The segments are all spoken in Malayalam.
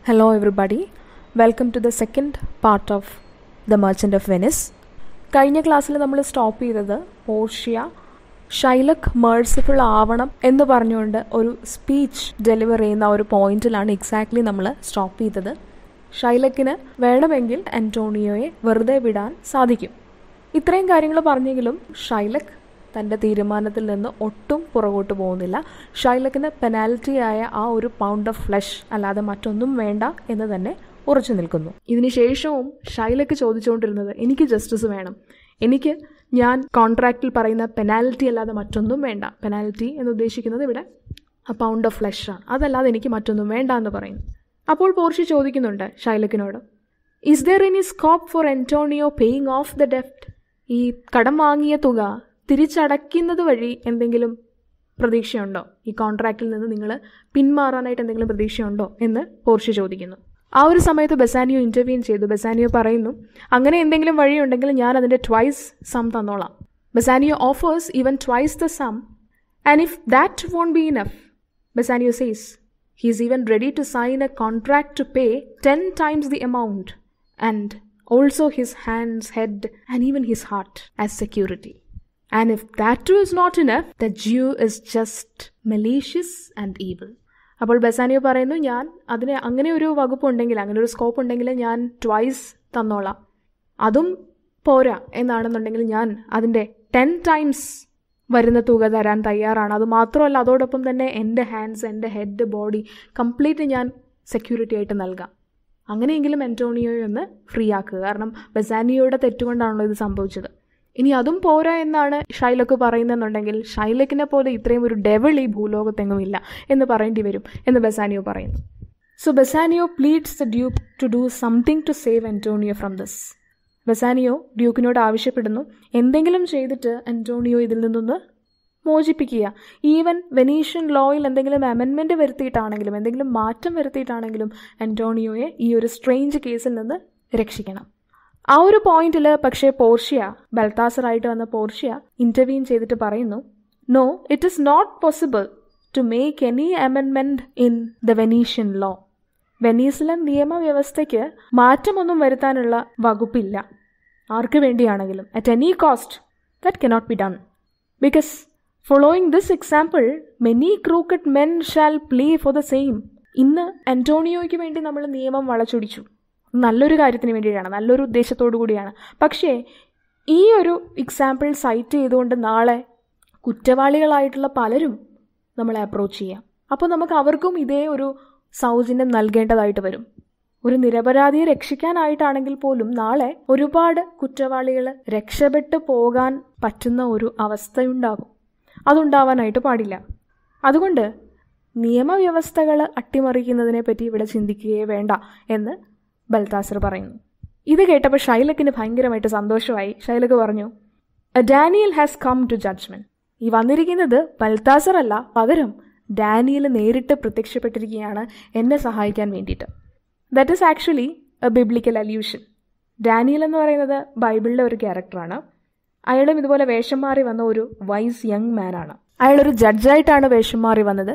Hello everybody, welcome to the second part of The Merchant of Venice. കഴിഞ്ഞ ക്ലാസ്സിൽ നമ്മൾ സ്റ്റോപ്പ് ചെയ്തത് പോർഷ്യ ഷൈലക് മേഴ്സിഫുൾ ആവണം എന്ന് പറഞ്ഞുകൊണ്ട് ഒരു സ്പീച്ച് ഡെലിവർ ചെയ്യുന്ന ഒരു പോയിന്റിലാണ് എക്സാക്ട്ലി നമ്മൾ സ്റ്റോപ്പ് ചെയ്തത്. ഷൈലക്കിന് വേണമെങ്കിൽ അന്റോണിയോയെ വെറുതെ വിടാൻ സാധിക്കും. ഇത്രയും കാര്യങ്ങൾ പറഞ്ഞെങ്കിലും ഷൈലക് തൻ്റെ തീരുമാനത്തിൽ നിന്ന് ഒട്ടും പുറകോട്ട് പോകുന്നില്ല. ഷൈലക്കിന് പെനാൽറ്റിയായ ആ ഒരു പൗണ്ട് ഓഫ് ഫ്ലഷ് അല്ലാതെ മറ്റൊന്നും വേണ്ട എന്ന് തന്നെ ഉറച്ചു നിൽക്കുന്നു. ഇതിനുശേഷവും ഷൈലക്ക് ചോദിച്ചുകൊണ്ടിരുന്നത് എനിക്ക് ജസ്റ്റിസ് വേണം, എനിക്ക് ഞാൻ കോൺട്രാക്റ്റിൽ പറയുന്ന പെനാൽറ്റി അല്ലാതെ മറ്റൊന്നും വേണ്ട. പെനാൽറ്റി എന്ന് ഉദ്ദേശിക്കുന്നത് ഇവിടെ ആ പൗണ്ട് ഓഫ് ഫ്ലഷ് ആണ്, അതല്ലാതെ എനിക്ക് മറ്റൊന്നും വേണ്ട എന്ന് പറയുന്നു. അപ്പോൾ പോർഷ്യ ചോദിക്കുന്നുണ്ട് ഷൈലക്കിനോട്, is there any scope for Antonio paying off the ഡെപ്റ്റ്? ഈ കടം വാങ്ങിയ തുക തിരിച്ചടയ്ക്കുന്നത് വഴി എന്തെങ്കിലും പ്രതീക്ഷയുണ്ടോ? ഈ കോൺട്രാക്റ്റിൽ നിന്ന് നിങ്ങൾ പിന്മാറാനായിട്ട് എന്തെങ്കിലും പ്രതീക്ഷയുണ്ടോ എന്ന് പോർഷ്യ ചോദിക്കുന്നു. ആ ഒരു സമയത്ത് ബസാനിയോ ഇൻ്റർവ്യൂ ചെയ്തു. ബസാനിയോ പറയുന്നു, അങ്ങനെ എന്തെങ്കിലും വഴിയുണ്ടെങ്കിൽ ഞാൻ അതിൻ്റെ ട്വൈസ് സം തന്നോളാം. Bassanio offers even twice the sum and if that won't be enough, Bassanio says he is even ready to sign a contract to pay 10 times the amount and also his hands, head and even his heart as security. And if that too is not enough, the Jew is just malicious and evil. അപ്പോൾ ബസാനിയോ പറയുന്നു, ഞാൻ അതിന് അങ്ങനെ ഒരു വകുപ്പുണ്ടെങ്കിൽ, അങ്ങനെ ഒരു സ്കോപ്പ് ഉണ്ടെങ്കിൽ ഞാൻ ട്വൈസ് തന്നോളാം. അതും പോരാ എന്നാണെന്നുണ്ടെങ്കിൽ ഞാൻ അതിൻ്റെ 10 times വരുന്ന തുക തരാൻ തയ്യാറാണ്. അത് മാത്രമല്ല, അതോടൊപ്പം തന്നെ എൻ്റെ ഹാൻഡ്സ്, എൻ്റെ ഹെഡ്, ബോഡി കംപ്ലീറ്റ് ഞാൻ സെക്യൂരിറ്റി ആയിട്ട് നൽകാം. അങ്ങനെയെങ്കിലും അന്റോണിയോയെ ഒന്ന് ഫ്രീ ആക്കുക. കാരണം ബസാനിയോയുടെ തെറ്റുകൊണ്ടാണല്ലോ ഇത് സംഭവിച്ചത്. ഇനി അതും പോരാ എന്നാണ് ഷൈലക്ക് പറയുന്നതെന്നുണ്ടെങ്കിൽ ഷൈലക്കിനെ പോലെ ഇത്രയും ഒരു ഡെവിൾ ഈ ഭൂലോകത്തെങ്ങുമില്ല എന്ന് പറയേണ്ടി വരും എന്ന് ബസാനിയോ പറയുന്നു. So Bassanio pleads the duke to do something to save Antonio from this. Bassanio ഡ്യൂക്കിനോട് ആവശ്യപ്പെടുന്നു, എന്തെങ്കിലും ചെയ്തിട്ട് അന്റോണിയോ ഇതിൽ നിന്നൊന്ന് മോചിപ്പിക്കുക. ഈവൻ വെനീഷ്യൻ ലോയിൽ എന്തെങ്കിലും അമെൻമെൻറ്റ് വരുത്തിയിട്ടാണെങ്കിലും, എന്തെങ്കിലും മാറ്റം വരുത്തിയിട്ടാണെങ്കിലും അന്റോണിയോയെ ഈ ഒരു സ്ട്രേഞ്ച് കേസിൽ നിന്ന് രക്ഷിക്കണം. ആ ഒരു പോയിന്റിൽ പക്ഷേ പോർഷ്യ, ബൽത്താസറായിട്ട് വന്ന പോർഷ്യ ഇൻ്റർവ്യൂ ചെയ്തിട്ട് പറയുന്നു, no, it is not possible to make any amendment in the Venetian law. വെനീസിലൻ നിയമവ്യവസ്ഥയ്ക്ക് മാറ്റമൊന്നും വരുത്താനുള്ള വകുപ്പില്ല ആർക്ക് വേണ്ടിയാണെങ്കിലും. At any cost that cannot be done because following this example many crooked men shall play for the same. ഇന്ന് അന്റോണിയോയ്ക്ക് വേണ്ടി നമ്മൾ നിയമം വളച്ചൊടിച്ചു, നല്ലൊരു കാര്യത്തിന് വേണ്ടിയിട്ടാണ്, നല്ലൊരു ഉദ്ദേശത്തോടു കൂടിയാണ്. പക്ഷേ ഈ ഒരു എക്സാമ്പിൾ സൈറ്റ് ചെയ്തുകൊണ്ട് നാളെ കുറ്റവാളികളായിട്ടുള്ള പലരും നമ്മളെ അപ്രോച്ച് ചെയ്യാം. അപ്പോൾ നമുക്ക് അവർക്കും ഇതേ ഒരു സൗജന്യം നൽകേണ്ടതായിട്ട് വരും. ഒരു നിരപരാധിയെ രക്ഷിക്കാനായിട്ടാണെങ്കിൽ പോലും നാളെ ഒരുപാട് കുറ്റവാളികൾ രക്ഷപ്പെട്ടു പോകാൻ പറ്റുന്ന ഒരു അവസ്ഥയുണ്ടാകും. അതുണ്ടാവാനായിട്ട് പാടില്ല. അതുകൊണ്ട് നിയമവ്യവസ്ഥകൾ അട്ടിമറിക്കുന്നതിനെ പറ്റി ഇവിടെ ചിന്തിക്കുകയേ വേണ്ട എന്ന് ബൽത്താസർ പറയുന്നു. ഇത് കേട്ടപ്പോൾ ഷൈലക്കിന് ഭയങ്കരമായിട്ട് സന്തോഷമായി. ഷൈലക്ക് പറഞ്ഞു, Daniel has come to judgement. ഈ വന്നിരിക്കുന്നത് ബൽത്താസർ അല്ല, പകരം ഡാനിയൽ നേരിട്ട് പ്രത്യക്ഷപ്പെട്ടിരിക്കുകയാണ് എന്നെ സഹായിക്കാൻ വേണ്ടിയിട്ട്. That is actually A biblical allusion. Daniel എന്ന് പറയുന്നത് ബൈബിളിലെ ഒരു ക്യാരക്ടറാണ്. അയാളും ഇതുപോലെ വേഷം മാറി വന്ന ഒരു വൈസ് യങ് മാനാണ്. അയാളൊരു ജഡ്ജായിട്ടാണ് വേഷം മാറി വന്നത്.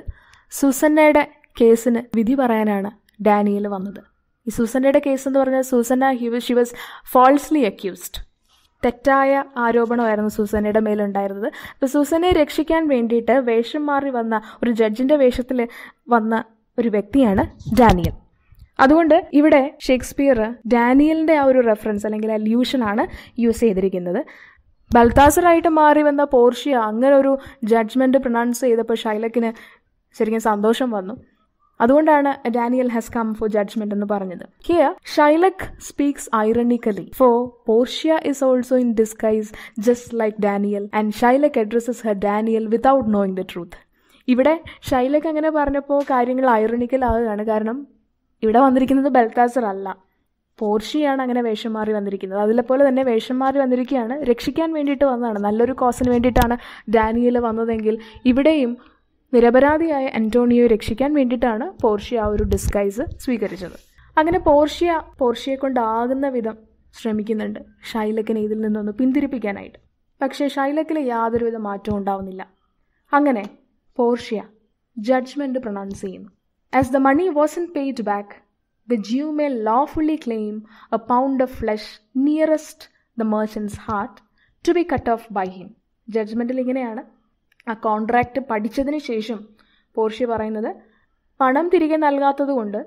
സൂസന്നയുടെ കേസിന് വിധി പറയാനാണ് ഡാനിയൽ വന്നത്. ഈ സൂസന്നയുടെ കേസ് എന്ന് പറഞ്ഞാൽ Susanna she was falsely accused. തെറ്റായ ആരോപണമായിരുന്നു സൂസന്നയുടെ മേലുണ്ടായിരുന്നത്. അപ്പോൾ സൂസന്നയെ രക്ഷിക്കാൻ വേണ്ടിയിട്ട് വേഷം മാറി വന്ന ഒരു ജഡ്ജിൻ്റെ വേഷത്തിൽ വന്ന ഒരു വ്യക്തിയാണ് ഡാനിയൽ. അതുകൊണ്ട് ഇവിടെ ഷേക്സ്പിയർ ഡാനിയലിൻ്റെ ആ ഒരു റെഫറൻസ് അല്ലെങ്കിൽ അല്യൂഷനാണ് യൂസ് ചെയ്തിരിക്കുന്നത്. ബൽത്താസറായിട്ട് മാറി വന്ന പോർഷ്യ അങ്ങനെ ഒരു ജഡ്ജ്മെൻറ്റ് പ്രൊനൗൺസ് ചെയ്തപ്പോൾ ഷൈലക്കിന് ശരിക്കും സന്തോഷം വന്നു. അതുകൊണ്ടാണ് Daniel has come for judgement എന്ന് പറഞ്ഞത്. Here Shylock speaks ironically, for Portia is also in disguise just like Daniel and Shylock addresses her Daniel without knowing the truth. ഇവിടെ ഷൈലക് അങ്ങനെ പറഞ്ഞപ്പോൾ കാര്യങ്ങൾ ഐറണിക്കൽ ആവുകയാണ്. കാരണം ഇവിടെ വന്നിരിക്കുന്നത് ബൽത്താസർ അല്ല, പോർഷ്യയാണ് അങ്ങനെ വേഷം മാറി വന്നിരിക്കുന്നത്. അതിലെപ്പോലെ തന്നെ വേഷം മാറി വന്നിരിക്കുകയാണ്, രക്ഷിക്കാൻ വേണ്ടിയിട്ട് വന്നതാണ്, നല്ലൊരു കോസിന് വേണ്ടിയിട്ടാണ് ഡാനിയൽ വന്നതെങ്കിൽ ഇവിടെയും നിരപരാധിയായ അന്റോണിയോയെ രക്ഷിക്കാൻ വേണ്ടിയിട്ടാണ് പോർഷ്യ ആ ഒരു ഡിസ്ഗൈസ് സ്വീകരിച്ചത്. അങ്ങനെ പോർഷ്യയെ കൊണ്ടാകുന്ന വിധം ശ്രമിക്കുന്നുണ്ട് ഷൈലക്കിനെ ഇതിൽ നിന്നൊന്ന് പിന്തിരിപ്പിക്കാനായിട്ട്. പക്ഷേ ഷൈലക്കിൽ യാതൊരുവിധ മാറ്റവും ഉണ്ടാവുന്നില്ല. അങ്ങനെ പോർഷ്യ ജഡ്ജ്മെൻറ്റ് പ്രൊനൗൺസ് ചെയ്യുന്നു. As the money wasn't paid back, the Jew may lawfully claim a pound of flesh nearest the merchant's heart to be cut off by him. ജഡ്ജ്മെൻറ്റിൽ ഇങ്ങനെയാണ്. ആ കോൺട്രാക്റ്റ് പഠിച്ചതിന് ശേഷം പോർഷ്യ പറയുന്നത് പണം തിരികെ നൽകാത്തത് കൊണ്ട്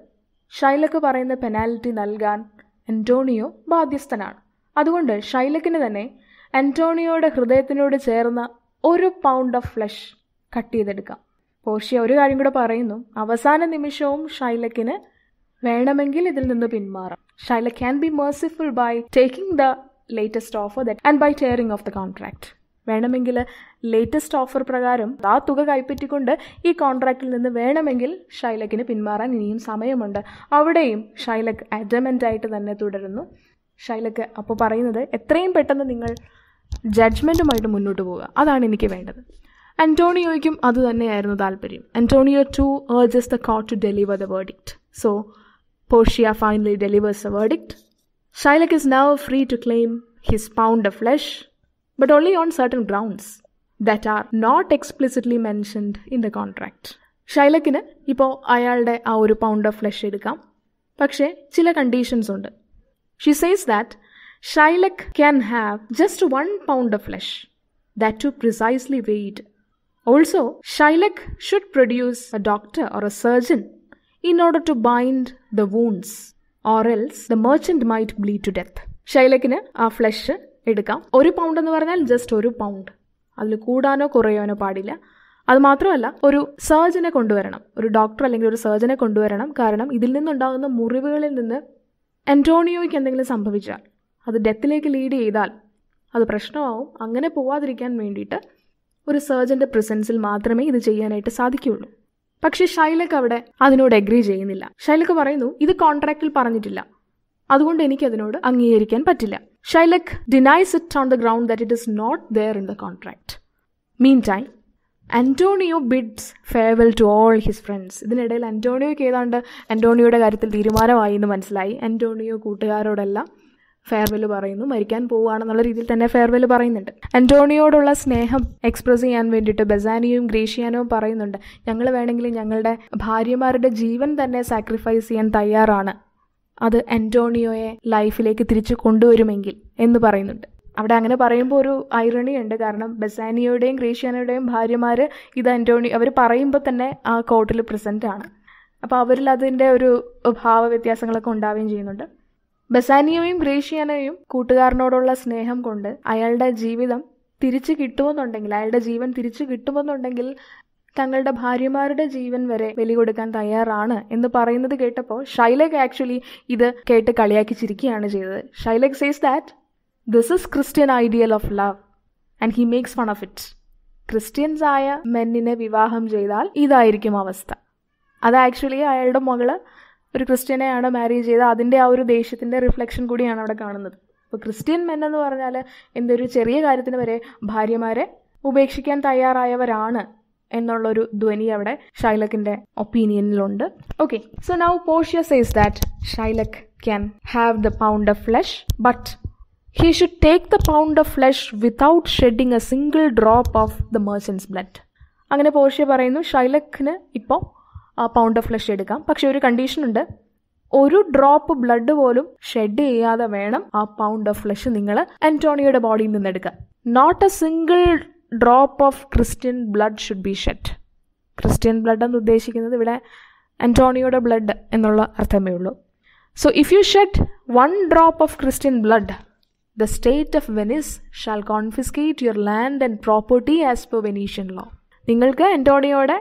ഷൈലക്ക് പറയുന്ന പെനാൽറ്റി നൽകാൻ അന്റോണിയോ ബാധ്യസ്ഥനാണ്. അതുകൊണ്ട് ഷൈലക്കിന് തന്നെ അന്റോണിയോയുടെ ഹൃദയത്തിനോട് ചേർന്ന 1 പൗണ്ട് ഓഫ് ഫ്ലഷ് കട്ട് ചെയ്തെടുക്കാം. പോർഷ്യ ഒരു കാര്യം കൂടെ പറയുന്നു, അവസാന നിമിഷവും ഷൈലക്കിന് വേണമെങ്കിൽ ഇതിൽ നിന്ന് പിന്മാറാം. Shylock can be merciful by taking the latest offer and by tearing off the contract. വേണമെങ്കിൽ ലേറ്റസ്റ്റ് ഓഫർ പ്രകാരം ആ തുക കൈപ്പറ്റിക്കൊണ്ട് ഈ കോൺട്രാക്റ്റിൽ നിന്ന് വേണമെങ്കിൽ ഷൈലക്കിന് പിന്മാറാൻ ഇനിയും സമയമുണ്ട്. അവിടെയും ഷൈലക് അഡമൻ്റ് ആയിട്ട് തന്നെ തുടരുന്നു. ഷൈലക്ക് അപ്പോൾ പറയുന്നത് എത്രയും പെട്ടെന്ന് നിങ്ങൾ ജഡ്ജ്മെൻറ്റുമായിട്ട് മുന്നോട്ട് പോവുക, അതാണ് എനിക്ക് വേണ്ടത്. അന്റോണിയോയ്ക്കും അത് തന്നെയായിരുന്നു താല്പര്യം. Antonio to urges the court to deliver the verdict. So Portia finally delivers the verdict. Shylock is now free to claim his pound of flesh, but only on certain grounds that are not explicitly mentioned in the contract. ഷൈലക്കിന് ഇപ്പോൾ അയാളുടെ ആ 1 പൗണ്ട് ഓഫ് ഫ്ലഷ് എടുക്കാം, പക്ഷേ ചില കണ്ടീഷൻസ് ഉണ്ട്. She says that Shylock can have just 1 pound of flesh, that too precisely weighed. Also, Shylock should produce a doctor or a surgeon in order to bind the wounds, or else the merchant might bleed to death. ഷൈലക്കിന് ആ ഫ്ലഷ് എടുക്കാം. 1 പൗണ്ട് എന്ന് പറഞ്ഞാൽ ജസ്റ്റ് 1 പൗണ്ട്, അതിൽ കൂടാനോ കുറയാനോ പാടില്ല. അത് മാത്രമല്ല, ഒരു സർജനെ കൊണ്ടുവരണം, ഒരു ഡോക്ടർ അല്ലെങ്കിൽ ഒരു സർജനെ കൊണ്ടുവരണം. കാരണം ഇതിൽ നിന്നുണ്ടാകുന്ന മുറിവുകളിൽ നിന്ന് അന്റോണിയോയ്ക്ക് എന്തെങ്കിലും സംഭവിച്ചാൽ, അത് ഡെത്തിലേക്ക് ലീഡ് ചെയ്താൽ അത് പ്രശ്നമാവും. അങ്ങനെ പോവാതിരിക്കാൻ വേണ്ടിയിട്ട് ഒരു സർജൻ്റെ പ്രസൻസിൽ മാത്രമേ ഇത് ചെയ്യാനായിട്ട് സാധിക്കുകയുള്ളൂ. പക്ഷേ ഷൈലക്ക് അവിടെ അതിനോട് എഗ്രി ചെയ്യുന്നില്ല. ഷൈലക്ക് പറയുന്നു, ഇത് കോൺട്രാക്റ്റിൽ പറഞ്ഞിട്ടില്ല, അതുകൊണ്ട് എനിക്കതിനോട് അംഗീകരിക്കാൻ പറ്റില്ല. Shylock denies it on the ground that it is not there in the contract. Mean time Antonio bids farewell to all his friends. ഇതിനിടയിൽ അന്റോണിയോയ്ക്ക് ഏതാണ്ട് അന്റോണിയോയുടെ കാര്യത്തിൽ തീരുമാനമായി എന്ന് മനസ്സിലായി. അന്റോണിയോ കൂട്ടുകാരോടെല്ലാം ഫെയർവെൽ പറയുന്നു, മരിക്കാൻ പോവുകയാണെന്നുള്ള രീതിയിൽ തന്നെ ഫെയർവെൽ പറയുന്നുണ്ട്. അന്റോണിയോടുള്ള സ്നേഹം എക്സ്പ്രസ് ചെയ്യാൻ വേണ്ടിയിട്ട് ബസാനിയോയും ഗ്രേഷ്യാനോയും പറയുന്നുണ്ട്, ഞങ്ങൾ വേണമെങ്കിൽ ഞങ്ങളുടെ ഭാര്യമാരുടെ ജീവൻ തന്നെ സാക്രിഫൈസ് ചെയ്യാൻ തയ്യാറാണ്, അത് അന്റോണിയോയെ ലൈഫിലേക്ക് തിരിച്ചു കൊണ്ടുവരുമെങ്കിൽ എന്ന് പറയുന്നുണ്ട്. അവിടെ അങ്ങനെ പറയുമ്പോൾ ഒരു ഐറണി ഉണ്ട്. കാരണം ബസാനിയോയുടെയും ഗ്രേഷ്യാനോയുടെയും ഭാര്യമാർ ഇത് അവർ പറയുമ്പോൾ തന്നെ ആ കോർട്ടിൽ പ്രസൻ്റ് ആണ്. അപ്പോൾ അവരിൽ അതിൻ്റെ ഒരു ഭാവവ്യത്യാസങ്ങളൊക്കെ ഉണ്ടാവുകയും ചെയ്യുന്നുണ്ട്. ബസാനിയോയും ഗ്രേഷ്യാനോയും കൂട്ടുകാരനോടുള്ള സ്നേഹം കൊണ്ട് അയാളുടെ ജീവിതം തിരിച്ചു കിട്ടുമെന്നുണ്ടെങ്കിൽ, അയാളുടെ ജീവൻ തിരിച്ചു കിട്ടുമെന്നുണ്ടെങ്കിൽ തങ്ങളുടെ ഭാര്യമാരുടെ ജീവൻ വരെ ബലി കൊടുക്കാൻ തയ്യാറാണ് എന്ന് പറയുന്നത് കേട്ടപ്പോൾ ഷൈലക് ആക്ച്വലി ഇത് കേട്ട് കളിയാക്കി ചിരിക്കുകയാണ് ചെയ്തത്. Shylock says that this is Christian ideal of love and he makes fun of it. Christians ആയ മെന്നിനെ വിവാഹം ചെയ്താൽ ഇതായിരിക്കും അവസ്ഥ. അത് ആക്ച്വലി അയാളുടെ മകള് ഒരു ക്രിസ്ത്യനെയാണ് മാരേജ് ചെയ്തത്. അതിൻ്റെ ആ ഒരു ദേഷ്യത്തിൻ്റെ റിഫ്ലക്ഷൻ കൂടിയാണ് അവിടെ കാണുന്നത്. അപ്പോൾ ക്രിസ്ത്യൻ മെൻ എന്ന് പറഞ്ഞാൽ എന്തൊരു ചെറിയ കാര്യത്തിന് വരെ ഭാര്യമാരെ ഉപേക്ഷിക്കാൻ തയ്യാറായവരാണ് എന്നുള്ളൊരു ധ്വനി അവിടെ ഷൈലക്കിൻ്റെ ഒപ്പീനിയനിലുണ്ട്. Okay, so now Portia says that Shylock can have the pound of flesh, but he should take the pound of flesh without shedding a single drop of the merchant's blood. അങ്ങനെ പോർഷ്യ പറയുന്നു, ഷൈലക്കിന് ഇപ്പോൾ ആ പൗണ്ട് ഓഫ് ഫ്ലഷ് എടുക്കാം, പക്ഷെ ഒരു കണ്ടീഷനുണ്ട്, 1 ഡ്രോപ്പ് ബ്ലഡ് പോലും ഷെഡ് ചെയ്യാതെ വേണം ആ പൗണ്ട് ഓഫ് ഫ്ലഷ് നിങ്ങൾ അന്റോണിയോയുടെ ബോഡിയിൽ നിന്ന് എടുക്കുക. Not a single drop of Christian blood should be shed. Christian blood എന്ന് ഉദ്ദേശിക്കുന്നത് ഇവിടെ അന്റോണിയോയുടെ ബ്ലഡ് എന്നുള്ള അർത്ഥമേ ഉള്ളൂ. So if you shed 1 drop of Christian blood, the state of Venice shall confiscate your land and property as per Venetian law. നിങ്ങൾക്ക് അന്റോണിയോയുടെ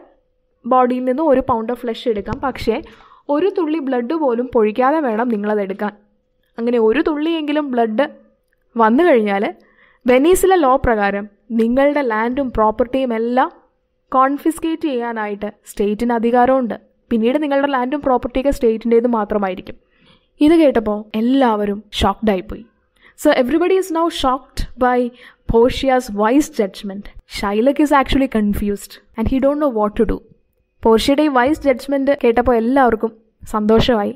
ബോഡിയിൽ നിന്ന് 1 പൗണ്ട് ഓഫ് ഫ്ലഷ് എടുക്കാം, പക്ഷേ 1 തുള്ളി ബ്ലഡ് പോലും പൊഴിക്കാതെ വേണം നിങ്ങളത് എടുക്കാൻ. അങ്ങനെ 1 തുള്ളിയെങ്കിലും ബ്ലഡ് വന്നു കഴിഞ്ഞാൽ വെനീസിലെ ലോ പ്രകാരം നിങ്ങളുടെ ലാൻഡും പ്രോപ്പർട്ടിയും എല്ലാം കോൺഫിസ്കേറ്റ് ചെയ്യാനായിട്ട് സ്റ്റേറ്റിന് അധികാരമുണ്ട്. പിന്നീട് നിങ്ങളുടെ ലാൻഡും പ്രോപ്പർട്ടിയൊക്കെ സ്റ്റേറ്റിൻ്റേത് മാത്രമായിരിക്കും. ഇത് കേട്ടപ്പോൾ എല്ലാവരും ഷോക്ക്ഡായിപ്പോയി. So everybody is now shocked by Portia's wise judgment. Shylock is actually confused and he don't know what to do. പോർഷ്യയുടെ ഈ വൈസ് ജഡ്ജ്മെൻറ്റ് കേട്ടപ്പോൾ എല്ലാവർക്കും സന്തോഷമായി.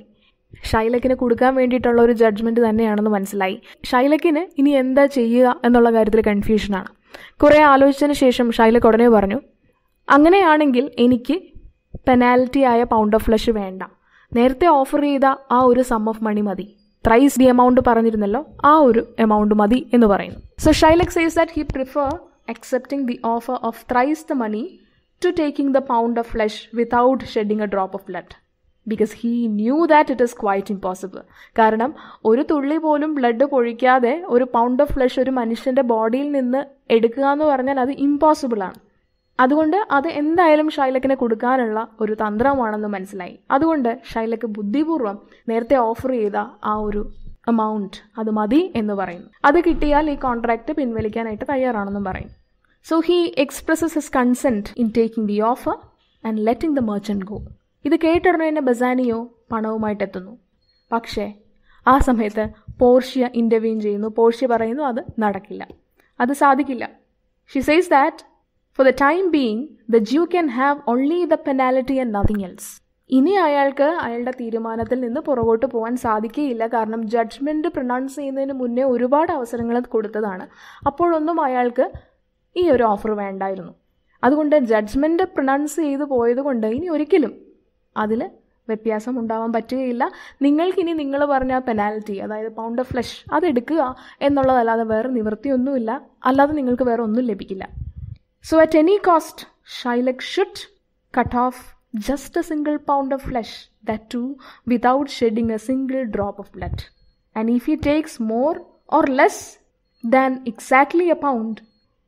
ഷൈലക്കിന് കൊടുക്കാൻ വേണ്ടിയിട്ടുള്ള ഒരു ജഡ്ജ്മെൻറ്റ് തന്നെയാണെന്ന് മനസ്സിലായി. ഷൈലക്കിന് ഇനി എന്താ ചെയ്യുക എന്നുള്ള കാര്യത്തിൽ കൺഫ്യൂഷനാണ്. കുറേ ആലോചിച്ചതിന് ശേഷം ഷൈലക്ക് ഉടനെ പറഞ്ഞു, അങ്ങനെയാണെങ്കിൽ എനിക്ക് പെനാൽറ്റി ആയ പൗണ്ട് ഓഫ് ഫ്ലഷ് വേണ്ട, നേരത്തെ ഓഫർ ചെയ്ത ആ ഒരു സം ഓഫ് മണി മതി, ത്രൈസ് ദി എമൗണ്ട് പറഞ്ഞിരുന്നല്ലോ, ആ ഒരു എമൗണ്ട് മതി എന്ന് പറയുന്നു. So Shylock says that he prefer accepting the offer of thrice the money to taking the pound of flesh without shedding a drop of blood, because he knew that it is quite impossible. കാരണം ഒരു തുള്ളി പോലും ബ്ലഡ് പൊഴിക്കാതെ ഒരു പൗണ്ട് ഓഫ് ഫ്ലഷ് ഒരു മനുഷ്യൻ്റെ ബോഡിയിൽ നിന്ന് എടുക്കുക എന്ന് പറഞ്ഞാൽ അത് ഇമ്പോസിബിൾ ആണ്. അതുകൊണ്ട് അത് എന്തായാലും ഷൈലക്കിനെ കൊടുക്കാനുള്ള ഒരു തന്ത്രമാണെന്ന് മനസ്സിലായി. അതുകൊണ്ട് ഷൈലക്ക് ബുദ്ധിപൂർവ്വം നേരത്തെ ഓഫർ ചെയ്ത ആ ഒരു എമൗണ്ട് അത് മതി എന്ന് പറയുന്നു. അത് കിട്ടിയാൽ ഈ കോൺട്രാക്റ്റ് പിൻവലിക്കാനായിട്ട് തയ്യാറാണെന്നും പറയും. So he expresses his consent in taking the offer and letting the merchant go. ഇത് കേട്ടുടനെ തന്നെ ബസാനിയോ പണവുമായിട്ടെത്തുന്നു. പക്ഷേ ആ സമയത്ത് പോർഷ്യ ഇൻ്റർവ്യൂൻ ചെയ്യുന്നു. പോർഷ്യ പറയുന്നു അത് നടക്കില്ല, അത് സാധിക്കില്ല. She says that for the time being the Jew can have only the penalty and nothing else. ഇനി അയാൾക്ക് അയാളുടെ തീരുമാനത്തിൽ നിന്ന് പുറകോട്ട് പോകാൻ സാധിക്കുകയില്ല. കാരണം ജഡ്ജ്മെൻറ്റ് പ്രൊനൗൺസ് ചെയ്യുന്നതിന് മുന്നേ ഒരുപാട് അവസരങ്ങൾ കൊടുത്തതാണ്. അപ്പോഴൊന്നും അയാൾക്ക് ഈ ഒരു ഓഫർ വേണ്ടായിരുന്നു. അതുകൊണ്ട് ജഡ്ജ്മെൻറ്റ് പ്രൊനൗൺസ് ചെയ്ത് പോയത് കൊണ്ട് ഇനി ഒരിക്കലും അതിൽ വ്യത്യാസം ഉണ്ടാവാൻ പറ്റുകയില്ല. നിങ്ങൾക്കിനി നിങ്ങൾ പറഞ്ഞ പെനാൽറ്റി, അതായത് പൗണ്ട് ഓഫ് ഫ്ലഷ്, അതെടുക്കുക എന്നുള്ളതല്ലാതെ വേറെ നിവൃത്തിയൊന്നുമില്ല. അല്ലാതെ നിങ്ങൾക്ക് വേറെ ഒന്നും ലഭിക്കില്ല. So at any cost Shylock should cut off just a single pound of flesh, that too without shedding a single drop of blood. And if he takes more or less than exactly a pound,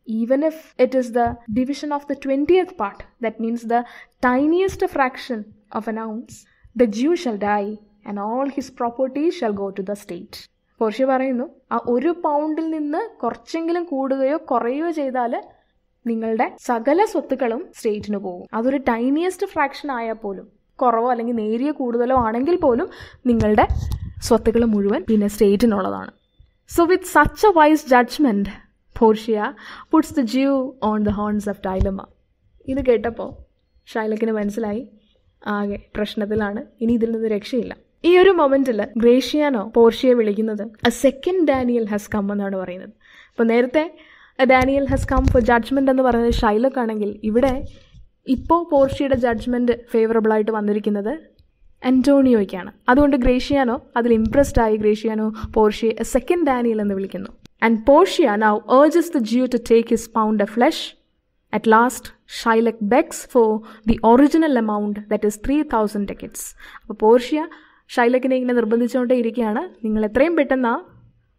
even if it is the division of the 20th part, that means the tiniest fraction of an ounce, the Jew shall die and all his property shall go to the state. Portia പറയുന്നു, ആ ഒരു പൗണ്ടിൽ നിന്ന് കുറച്ചെങ്കിലും കൂടുകയോ കുറയുകയോ ചെയ്താൽ നിങ്ങളുടെ സകല സ്വത്തുക്കളും സ്റ്റേറ്റിന് പോകും. അതൊരു ടൈനിയസ്റ്റ് ഫ്രാക്ഷൻ ആയാൽ പോലും, കുറവോ അല്ലെങ്കിൽ നേരിയ കൂടുതലോ ആണെങ്കിൽ പോലും നിങ്ങളുടെ സ്വത്തുക്കൾ മുഴുവൻ പിന്നെ സ്റ്റേറ്റിനുള്ളതാണ്. So with such a wise judgement Portia puts the Jew on the horns of dilemma. ഇത് കേട്ടപ്പോൾ ഷൈലക്കിന് മനസ്സിലായി ആകെ പ്രശ്നത്തിലാണ്, ഇനി ഇതിൽ നിന്ന് രക്ഷയില്ല. ഈ ഒരു മൊമെൻറ്റിൽ ഗ്രേഷ്യാനോ പോർഷ്യയെ വിളിക്കുന്നത് a second Daniel has come എന്നാണ് പറയുന്നത്. അപ്പോൾ നേരത്തെ Daniel has come for judgement എന്ന് പറയുന്നത് ഷൈലക് ആണെങ്കിൽ, ഇവിടെ ഇപ്പോൾ പോർഷ്യയുടെ ജഡ്ജ്മെൻറ്റ് ഫേവറബിളായിട്ട് വന്നിരിക്കുന്നത് അന്റോണിയോയ്ക്കാണ്. അതുകൊണ്ട് ഗ്രേഷ്യാനോ അതിൽ ഇംപ്രസ്ഡ് ആയി ഗ്രേഷ്യാനോ പോർഷ്യയെ എ സെക്കൻഡ് ഡാനിയൽ എന്ന് വിളിക്കുന്നു. And Portia now urges the Jew to take his pound of flesh. At last Shylock begs for the original amount, that is 3,000 ducats. അപ്പോൾ പോർഷ്യ ഷൈലക്കിനെ ഇങ്ങനെ നിർബന്ധിച്ചുകൊണ്ടേ ഇരിക്കുകയാണ്, നിങ്ങൾ എത്രയും പെട്ടെന്ന്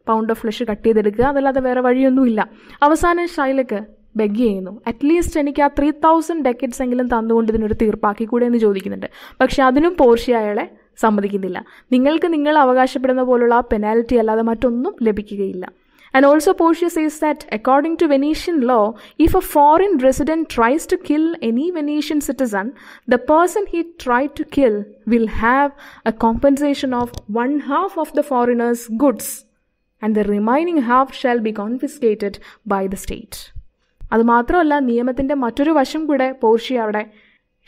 പൗണ്ട് ഓഫ് ഫ്ലഷ് കട്ട് ചെയ്തെടുക്കുക, അതല്ലാതെ വേറെ വഴിയൊന്നുമില്ല. അവസാനം ഷൈലക്ക് ബെഗ് ചെയ്യുന്നു, അറ്റ്ലീസ്റ്റ് എനിക്ക് ആ 3,000 ഡെക്കറ്റ്സ് എങ്കിലും തന്നുകൊണ്ട് ഇതിനൊരു തീർപ്പാക്കി കൂടെ എന്ന് ചോദിക്കുന്നുണ്ട്. പക്ഷെ അതിനും പോർഷ്യ അയാളെ സമ്മതിക്കുന്നില്ല. നിങ്ങൾക്ക് നിങ്ങൾ അവകാശപ്പെടുന്ന പോലുള്ള ആ പെനാൽറ്റി അല്ലാതെ മറ്റൊന്നും ലഭിക്കുകയില്ല. And also Portia says that according to Venetian law, if a foreign resident tries to kill any Venetian citizen, the person he tried to kill will have a compensation of 1/2 of the foreigner's goods, and the remaining half shall be confiscated by the state. അത് മാത്രമല്ല, നിയമത്തിൻ്റെ മറ്റൊരു വശം കൂടെ പോർഷ്യ അവിടെ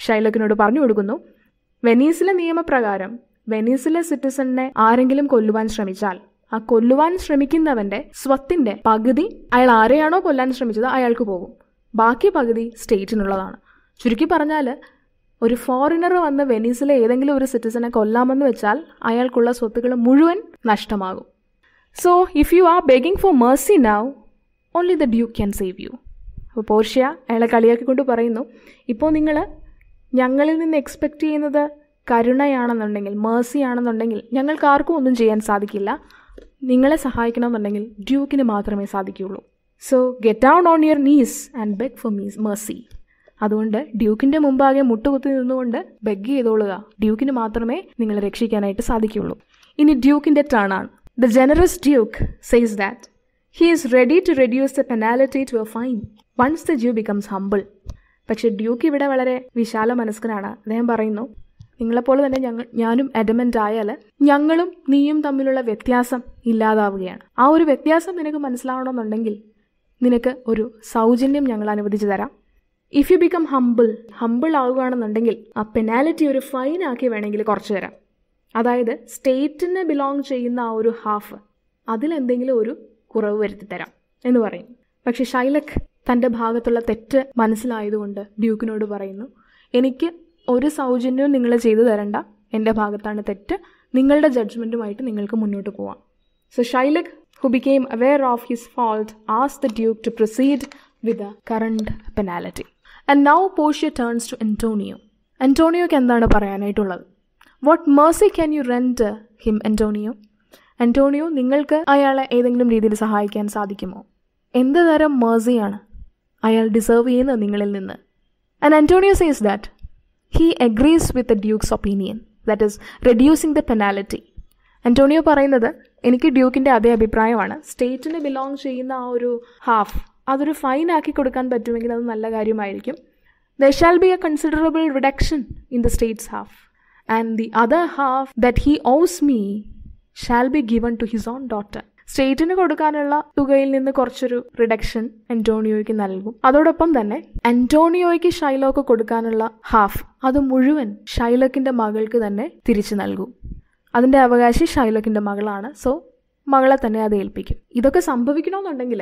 ഷൈലക്കിനോട് പറഞ്ഞു കൊടുക്കുന്നു. വെനീസിലെ നിയമപ്രകാരം വെനീസിലെ സിറ്റിസണിനെ ആരെങ്കിലും കൊല്ലുവാൻ ശ്രമിച്ചാൽ ആ കൊല്ലുവാൻ ശ്രമിക്കുന്നവൻ്റെ സ്വത്തിൻ്റെ പകുതി അയാൾ ആരെയാണോ കൊല്ലാൻ ശ്രമിച്ചത് അയാൾക്ക് പോകും, ബാക്കി പകുതി സ്റ്റേറ്റിനുള്ളതാണ്. ചുരുക്കി പറഞ്ഞാൽ, ഒരു ഫോറിനർ വന്ന് വെനീസിലെ ഏതെങ്കിലും ഒരു സിറ്റിസനെ കൊല്ലാമെന്ന് വെച്ചാൽ അയാൾക്കുള്ള സ്വത്തുക്കൾ മുഴുവൻ നഷ്ടമാകും. So if you are begging four Mercy now, only the Duke can save U. അപ്പോൾ പോർഷ്യ അയാളെ കളിയാക്കിക്കൊണ്ട് പറയുന്നു, ഇപ്പോൾ നിങ്ങൾ ഞങ്ങളിൽ നിന്ന് എക്സ്പെക്റ്റ് ചെയ്യുന്നത് കരുണയാണെന്നുണ്ടെങ്കിൽ, മേഴ്സി ആണെന്നുണ്ടെങ്കിൽ ഞങ്ങൾക്ക് ആർക്കും ഒന്നും ചെയ്യാൻ സാധിക്കില്ല. നിങ്ങളെ സഹായിക്കണമെന്നുണ്ടെങ്കിൽ ഡ്യൂക്കിന് മാത്രമേ സാധിക്കുകയുള്ളൂ. So get down on your knees and beg for mercy. അതുകൊണ്ട് ഡ്യൂക്കിൻ്റെ മുമ്പാകെ മുട്ടുകുത്തി നിന്നുകൊണ്ട് ബെഗ് ചെയ്തോളുക, ഡ്യൂക്കിന് മാത്രമേ നിങ്ങളെ രക്ഷിക്കാനായിട്ട് സാധിക്കുകയുള്ളൂ. ഇനി ഡ്യൂക്കിൻ്റെ ടേൺ ആണ്. The generous duke says that he is ready to reduce the penalty to a fine once the Jew becomes humble. പക്ഷേ ഡ്യൂക്ക് ഇവിടെ വളരെ വിശാല മനസ്കനാണ്. അദ്ദേഹം പറയുന്നു, നിങ്ങളെപ്പോലെ തന്നെ ഞാനും അഡമൻ്റ് ആയാൽ ഞങ്ങളും നീയും തമ്മിലുള്ള വ്യത്യാസം ഇല്ലാതാവുകയാണ്. ആ ഒരു വ്യത്യാസം നിനക്ക് മനസ്സിലാവണമെന്നുണ്ടെങ്കിൽ നിനക്ക് ഒരു സൗജന്യം ഞങ്ങൾ അനുവദിച്ചു തരാം. ഇഫ് യു ബിക്കം ഹംബിൾ ആവുകയാണെന്നുണ്ടെങ്കിൽ ആ പെനാലിറ്റി ഒരു ഫൈൻ ആക്കി വേണമെങ്കിൽ കുറച്ച് തരാം. അതായത് സ്റ്റേറ്റിന് ബിലോങ് ചെയ്യുന്ന ആ ഒരു ഹാഫ്, അതിലെന്തെങ്കിലും ഒരു കുറവ് വരുത്തി തരാം എന്ന് പറയും. പക്ഷെ ഷൈലക്ക് തൻ്റെ ഭാഗത്തുള്ള തെറ്റ് മനസ്സിലായതുകൊണ്ട് ഡ്യൂക്കിനോട് പറയുന്നു, എനിക്ക് ഒരു സൗജന്യവും നിങ്ങൾ ചെയ്തു തരണ്ട, എൻ്റെ ഭാഗത്താണ് തെറ്റ്, നിങ്ങളുടെ ജഡ്ജ്മെൻറ്റുമായിട്ട് നിങ്ങൾക്ക് മുന്നോട്ട് പോവാം. So Shylock, who became aware of his fault, asked the Duke to proceed with the current penalty. And now Portia turns to Antonio. Antonioക്ക് എന്താണ് പറയാനായിട്ടുള്ളത്? What mercy can you render him, Antonio? Antonio, നിങ്ങൾക്ക് അയാളെ ഏതെങ്കിലും രീതിയിൽ സഹായിക്കാൻ സാധിക്കുമോ? എന്ത് തരം മേഴ്സിയാണ് അയാൾ ഡിസേർവ് ചെയ്യുന്നത് നിങ്ങളിൽ നിന്ന്? And Antonio says that he agrees with the Duke's opinion, that is reducing the penalty. Antonio പറയുന്നത്, എനിക്ക് ഡ്യൂക്കിൻ്റെ അതേ അഭിപ്രായമാണ്. സ്റ്റേറ്റിന് ബിലോങ് ചെയ്യുന്ന ആ ഒരു ഹാഫ് അതൊരു ഫൈൻ ആക്കി കൊടുക്കാൻ പറ്റുമെങ്കിൽ അത് നല്ല കാര്യമായിരിക്കും. There shall be a considerable reduction in the state's half, and the other half that he owes me shall be given to his own daughter. സ്റ്റേറ്റിന് കൊടുക്കാനുള്ള തുകയിൽ നിന്ന് കുറച്ചൊരു റിഡക്ഷൻ അന്റോണിയോയ്ക്ക് നൽകും. അതോടൊപ്പം തന്നെ അന്റോണിയോയ്ക്ക് ഷൈലോക്ക് കൊടുക്കാനുള്ള ഹാഫ് അത് മുഴുവൻ ഷൈലോക്കിൻ്റെ മകൾക്ക് തന്നെ തിരിച്ചു നൽകും. അതിൻ്റെ അവകാശി ഷൈലോക്കിൻ്റെ മകളാണ്. സോ മകളെ തന്നെ അത് ഏൽപ്പിക്കും. ഇതൊക്കെ സംഭവിക്കണമെന്നുണ്ടെങ്കിൽ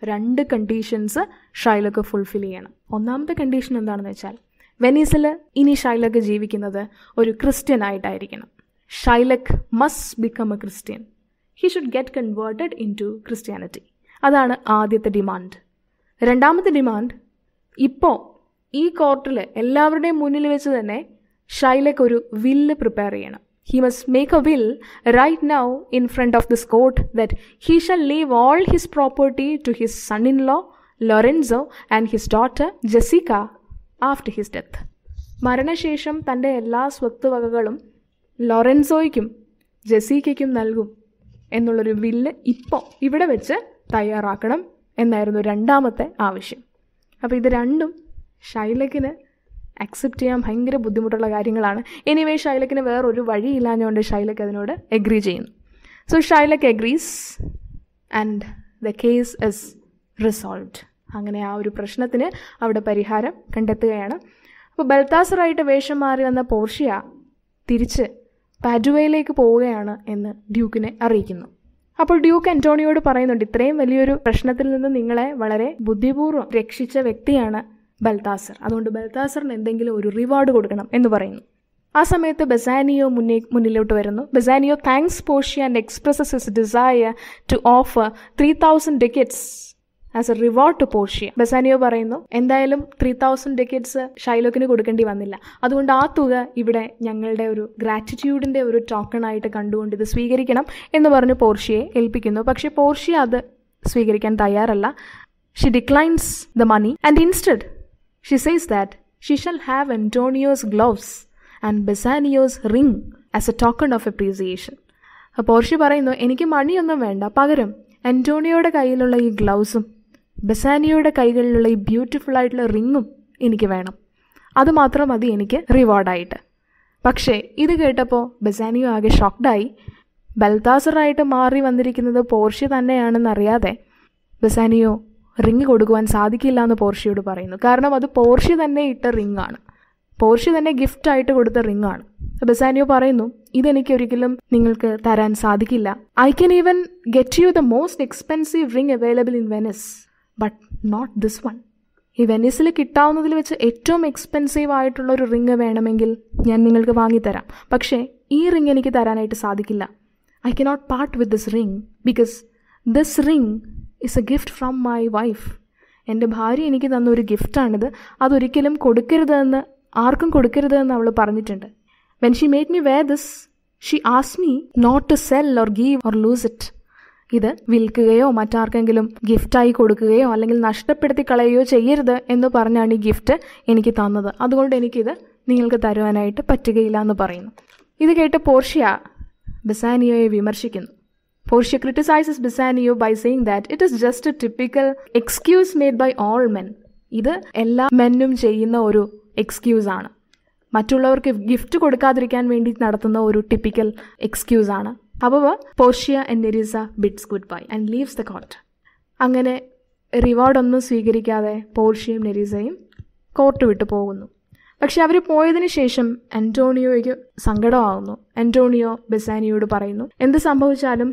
2 കണ്ടീഷൻസ് ഷൈലോക്ക് ഫുൾഫിൽ ചെയ്യണം. ഒന്നാമത്തെ കണ്ടീഷൻ എന്താണെന്ന് വെച്ചാൽ, വെനീസിൽ ഇനി ഷൈലോക്ക് ജീവിക്കുന്നത് ഒരു ക്രിസ്ത്യൻ ആയിട്ടായിരിക്കണം. Shylock must become a Christian. He should get converted into Christianity. അതാണ് ആദ്യത്തെ ഡിമാൻഡ്. രണ്ടാമത്തെ ഡിമാൻഡ്, ഇപ്പോൾ ഈ കോർട്ടിൽ എല്ലാവരുടെയും മുന്നിൽ വെച്ച് തന്നെ ഷൈലക് ഒരു വില്ല് പ്രിപ്പയർ ചെയ്യണം. He must make a will right now in front of this court that he shall leave all his property to his son-in-law Lorenzo and his daughter Jessica after his death. മരണശേഷം തൻ്റെ എല്ലാ സ്വത്തുവകകളും ലോറൻസോയ്ക്കും ജെസിക്കയ്ക്കും നൽകും എന്നുള്ളൊരു വില്ല് ഇപ്പോൾ ഇവിടെ വെച്ച് തയ്യാറാക്കണം എന്നായിരുന്നു രണ്ടാമത്തെ ആവശ്യം. അപ്പോൾ ഇത് രണ്ടും ഷൈലക്കിന് അക്സെപ്റ്റ് ചെയ്യാൻ ഭയങ്കര ബുദ്ധിമുട്ടുള്ള കാര്യങ്ങളാണ്. എനിവേ ഷൈലക്കിന് വേറൊരു വഴിയില്ലാഞ്ഞുകൊണ്ട് ഷൈലക്ക് അതിനോട് എഗ്രി ചെയ്യുന്നു. So Shylock agrees and the case is resolved. അങ്ങനെ ആ ഒരു പ്രശ്നത്തിന് അവിടെ പരിഹാരം കണ്ടെത്തുകയാണ്. അപ്പോൾ ബൽത്താസറായിട്ട് വേഷം മാറി വന്ന പോർഷ്യ തിരിച്ച് പാഡുവയിലേക്ക് പോവുകയാണ് എന്ന് ഡ്യൂക്കിനെ അറിയിക്കുന്നു. അപ്പോൾ ഡ്യൂക്ക് അന്റോണിയോട് പറയുന്നുണ്ട്, ഇത്രയും വലിയൊരു പ്രശ്നത്തിൽ നിന്ന് നിങ്ങളെ വളരെ ബുദ്ധിപൂർവ്വം രക്ഷിച്ച വ്യക്തിയാണ് ബൽത്താസർ, അതുകൊണ്ട് ബൽത്താസറിന് എന്തെങ്കിലും ഒരു റിവാർഡ് കൊടുക്കണം എന്ന് പറയുന്നു. ആ സമയത്ത് ബസാനിയോ മുന്നിലോട്ട് വരുന്നു. Bassanio thanks Portia and expresses his desire to offer 3000 ducats as a reward to Portia. Bassanio പറയുന്നു, എന്തായാലും 3000 ducats ഷൈലോക്കിന് കൊടുക്കേണ്ടി വന്നില്ല, അതുകൊണ്ട് ആ തുക ഇവിടെ ഞങ്ങളുടെ ഒരു ഗ്രാറ്റിറ്റ്യൂഡിൻ്റെ ഒരു ടോക്കണായിട്ട് കണ്ടുകൊണ്ട് ഇത് സ്വീകരിക്കണം എന്ന് പറഞ്ഞ് പോർഷ്യയെ ഏൽപ്പിക്കുന്നു. പക്ഷേ പോർഷ്യ അത് സ്വീകരിക്കാൻ തയ്യാറല്ല. She declines the money and instead she says that she shall have Antonio's gloves and Bassanio's ring as a token of appreciation. Portia പറയുന്നു, എനിക്ക് മണിയൊന്നും വേണ്ട, പകരം അന്റോണിയോയുടെ കയ്യിലുള്ള ഈ ഗ്ലൗസും ബസാനിയോയുടെ കൈകളിലുള്ള ഈ ബ്യൂട്ടിഫുൾ ആയിട്ടുള്ള റിങ്ങും എനിക്ക് വേണം, അതുമാത്രം മതി എനിക്ക് റിവാർഡായിട്ട്. പക്ഷേ ഇത് കേട്ടപ്പോൾ ബസാനിയോ ആകെ ഷോക്ക്ഡായി. ബൽത്താസറായിട്ട് മാറി വന്നിരിക്കുന്നത് പോർഷ്യ തന്നെയാണെന്നറിയാതെ ബസാനിയോ റിങ് കൊടുക്കുവാൻ സാധിക്കില്ല എന്ന് പോർഷ്യയോട് പറയുന്നു. കാരണം അത് പോർഷ്യ തന്നെ ഇട്ട റിങ്ങാണ്, പോർഷ്യ തന്നെ ഗിഫ്റ്റായിട്ട് കൊടുത്ത റിങ്ങാണ്. ബസാനിയോ പറയുന്നു, ഇതെനിക്ക് ഒരിക്കലും നിങ്ങൾക്ക് തരാൻ സാധിക്കില്ല. I can even get you the most expensive ring available in Venice, but not this one. ഈ വെനിസിൽ കിട്ടാവുന്നതിൽ വെച്ച് ഏറ്റവും എക്സ്പെൻസീവ് ആയിട്ടുള്ള ഒരു റിങ് വേണമെങ്കിൽ ഞാൻ നിങ്ങൾക്ക് വാങ്ങിത്തരാം, പക്ഷേ ഈ റിങ് എനിക്ക് തരാനായിട്ട് സാധിക്കില്ല. I cannot part with this ring because this ring is A gift from my wife. എൻ്റെ ഭാര്യ എനിക്ക് തന്ന ഒരു ഗിഫ്റ്റാണിത്, അതൊരിക്കലും കൊടുക്കരുതെന്ന്, ആർക്കും കൊടുക്കരുതെന്ന് അവൾ പറഞ്ഞിട്ടുണ്ട്. When she made me wear this she asked me not to sell or give or lose it. ഇത് വിൽക്കുകയോ മറ്റാർക്കെങ്കിലും ഗിഫ്റ്റായി കൊടുക്കുകയോ അല്ലെങ്കിൽ നഷ്ടപ്പെടുത്തി കളയുകയോ ചെയ്യരുത് എന്ന് പറഞ്ഞാണ് ഈ ഗിഫ്റ്റ് എനിക്ക് തന്നത്, അതുകൊണ്ട് എനിക്കിത് നിങ്ങൾക്ക് തരുവാനായിട്ട് പറ്റുകയില്ല എന്ന് പറയുന്നു. ഇത് കേട്ട് പോർഷ്യ ബസാനിയോയെ വിമർശിക്കുന്നു. Portia criticizes Bassanio by saying that it is just a typical excuse made by all men. ഇത് എല്ലാ മെന്നും ചെയ്യുന്ന ഒരു എക്സ്ക്യൂസാണ്, മറ്റുള്ളവർക്ക് ഗിഫ്റ്റ് കൊടുക്കാതിരിക്കാൻ വേണ്ടി നടത്തുന്ന ഒരു ടിപ്പിക്കൽ എക്സ്ക്യൂസാണ്. അപ്പോൾ Portia and Nerissa bids good bye and leaves the court. അങ്ങനെ റിവാർഡൊന്നും സ്വീകരിക്കാതെ പോർഷ്യയും നെരീസയും കോർട്ട് വിട്ടു പോകുന്നു. പക്ഷെ അവർ പോയതിനു ശേഷം അന്റോണിയോയ്ക്ക് സങ്കടമാകുന്നു. അന്റോണിയോ ബസാനിയോട് പറയുന്നു, എന്ത് സംഭവിച്ചാലും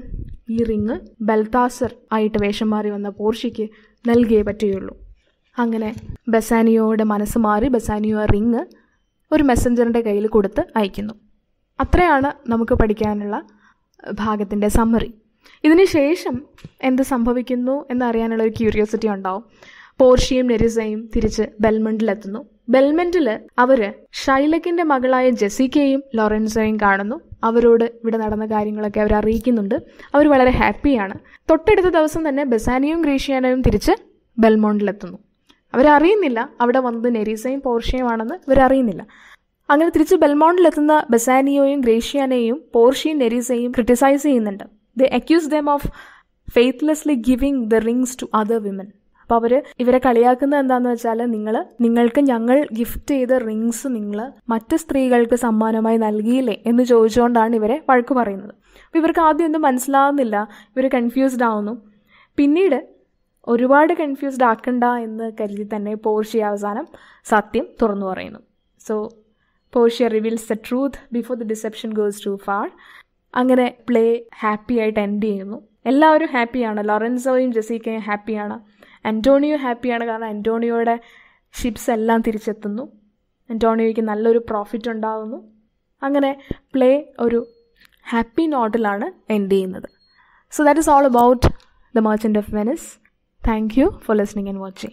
ഈ റിങ് ബൽത്താസർ ആയിട്ട് വേഷം മാറി വന്ന പോർഷ്യയ്ക്ക് നൽകിയേ പറ്റുകയുള്ളൂ. അങ്ങനെ ബസാനിയോയുടെ മനസ്സ് മാറി ബസാനിയോ റിങ് ഒരു മെസ്സഞ്ചറിൻ്റെ കയ്യിൽ കൊടുത്ത് അയക്കുന്നു. അത്രയാണ് നമുക്ക് പഠിക്കാനുള്ള ഭാഗത്തിൻ്റെ സമ്മറി. ഇതിന് ശേഷം എന്ത് സംഭവിക്കുന്നു എന്നറിയാനുള്ളൊരു ക്യൂരിയോസിറ്റി ഉണ്ടാവും. പോർഷ്യയും നെരിസയും തിരിച്ച് ബെൽമണ്ടിലെത്തുന്നു. ബെൽമണ്ടിൽ അവർ ഷൈലക്കിൻ്റെ മകളായ ജെസിക്കയും ലോറൻസോയും കാണുന്നു. അവരോട് ഇവിടെ നടന്ന കാര്യങ്ങളൊക്കെ അവർ അറിയിക്കുന്നുണ്ട്. അവർ വളരെ ഹാപ്പിയാണ്. തൊട്ടടുത്ത ദിവസം തന്നെ ബെസാനിയയും ഗ്രേഷ്യാനയും തിരിച്ച് ബെൽമോണ്ടിലെത്തുന്നു. അവരറിയുന്നില്ല അവിടെ വന്നത് നെരിസയും പോർഷ്യയുമാണെന്ന് ഇവരറിയുന്നില്ല. അങ്ങനെ തിരിച്ച് ബെൽമോണ്ടിലെത്തുന്ന ബെസാനിയോയും ഗ്രേഷ്യാനയും പോർഷ്യയും നെരിസയും ക്രിട്ടിസൈസ് ചെയ്യുന്നുണ്ട്. They accuse them of faithlessly giving the rings to other women. അപ്പോൾ അവർ ഇവരെ കളിയാക്കുന്നത് എന്താണെന്ന് വെച്ചാൽ, നിങ്ങൾക്ക് ഞങ്ങൾ ഗിഫ്റ്റ് ചെയ്ത റിങ്സ് നിങ്ങൾ മറ്റ് സ്ത്രീകൾക്ക് സമ്മാനമായി നൽകിയില്ലേ എന്ന് ചോദിച്ചുകൊണ്ടാണ് ഇവരെ വഴക്ക് പറയുന്നത്. അപ്പോൾ ഇവർക്ക് ആദ്യം ഒന്നും മനസ്സിലാവുന്നില്ല. ഇവർ കൺഫ്യൂസ്ഡ് ആവുന്നു. പിന്നീട് ഒരുപാട് കൺഫ്യൂസ്ഡ് ആക്കണ്ട എന്ന് കരുതി തന്നെ പോർഷ്യ അവസാനം സത്യം തുറന്നു പറയുന്നു. So Portia reveals the truth before the deception goes to far. അങ്ങനെ പ്ലേ ഹാപ്പി ആയിട്ട് എൻഡ് ചെയ്യുന്നു. എല്ലാവരും ഹാപ്പിയാണ്. ലോറൻസോയും ജെസിക്കയും ഹാപ്പിയാണ്. അന്റോണിയോ ഹാപ്പിയാണ്. കാരണം അന്റോണിയോയുടെ ഷിപ്സ് എല്ലാം തിരിച്ചെത്തുന്നു. അന്റോണിയോയ്ക്ക് നല്ലൊരു പ്രോഫിറ്റ് ഉണ്ടാകുന്നു. അങ്ങനെ പ്ലേ ഒരു ഹാപ്പി നോട്ടിലാണ് എൻഡ് ചെയ്യുന്നത്. So that is all about the merchant of Venice. Thank you for listening and watching.